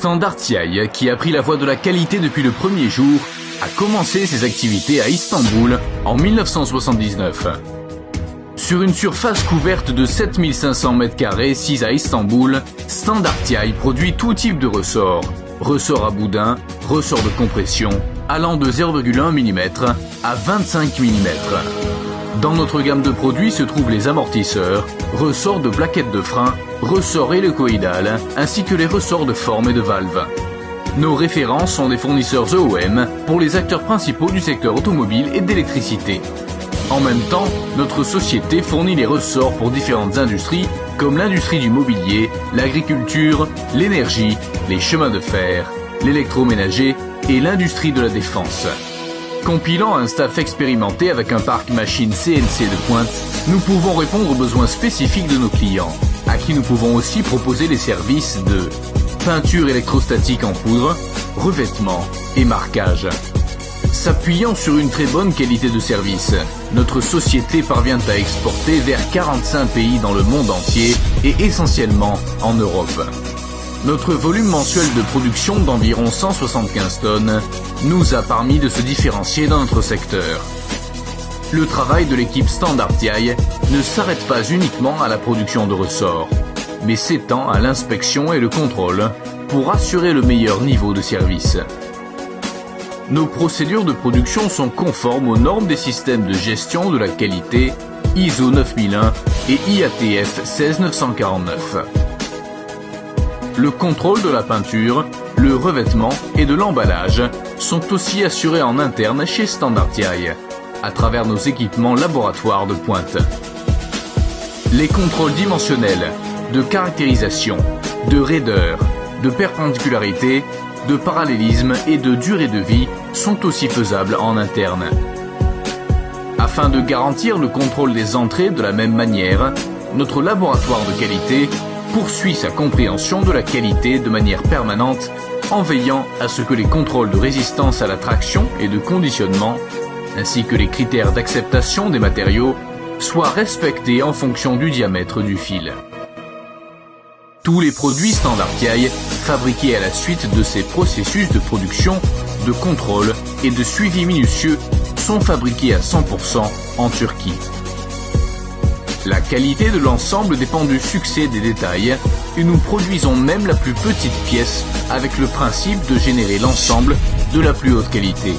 Standard TI, qui a pris la voie de la qualité depuis le premier jour, a commencé ses activités à Istanbul en 1979. Sur une surface couverte de 7500 m², 6 à Istanbul, Standard TI produit tout type de ressorts. Ressorts à boudin, ressorts de compression, allant de 0,1 mm à 25 mm. Dans notre gamme de produits se trouvent les amortisseurs, ressorts de plaquettes de frein, ressorts hélicoïdales, ainsi que les ressorts de forme et de valves. Nos références sont des fournisseurs EOM pour les acteurs principaux du secteur automobile et d'électricité. En même temps, notre société fournit les ressorts pour différentes industries comme l'industrie du mobilier, l'agriculture, l'énergie, les chemins de fer, l'électroménager et l'industrie de la défense. Compilant un staff expérimenté avec un parc machine CNC de pointe, nous pouvons répondre aux besoins spécifiques de nos clients, à qui nous pouvons aussi proposer les services de peinture électrostatique en poudre, revêtement et marquage. S'appuyant sur une très bonne qualité de service, notre société parvient à exporter vers 45 pays dans le monde entier et essentiellement en Europe. Notre volume mensuel de production d'environ 175 tonnes nous a permis de se différencier dans notre secteur. Le travail de l'équipe Standard TI ne s'arrête pas uniquement à la production de ressorts, mais s'étend à l'inspection et le contrôle pour assurer le meilleur niveau de service. Nos procédures de production sont conformes aux normes des systèmes de gestion de la qualité ISO 9001 et IATF 16949. Le contrôle de la peinture, le revêtement et de l'emballage sont aussi assurés en interne chez Standard TI, à travers nos équipements laboratoires de pointe. Les contrôles dimensionnels, de caractérisation, de raideur, de perpendicularité, de parallélisme et de durée de vie sont aussi faisables en interne. Afin de garantir le contrôle des entrées de la même manière, notre laboratoire de qualité poursuit sa compréhension de la qualité de manière permanente en veillant à ce que les contrôles de résistance à la traction et de conditionnement, ainsi que les critères d'acceptation des matériaux, soient respectés en fonction du diamètre du fil. Tous les produits Standard TI fabriqués à la suite de ces processus de production, de contrôle et de suivi minutieux sont fabriqués à 100% en Turquie. La qualité de l'ensemble dépend du succès des détails et nous produisons même la plus petite pièce avec le principe de générer l'ensemble de la plus haute qualité.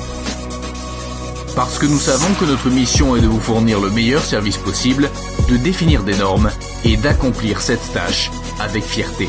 Parce que nous savons que notre mission est de vous fournir le meilleur service possible, de définir des normes et d'accomplir cette tâche avec fierté.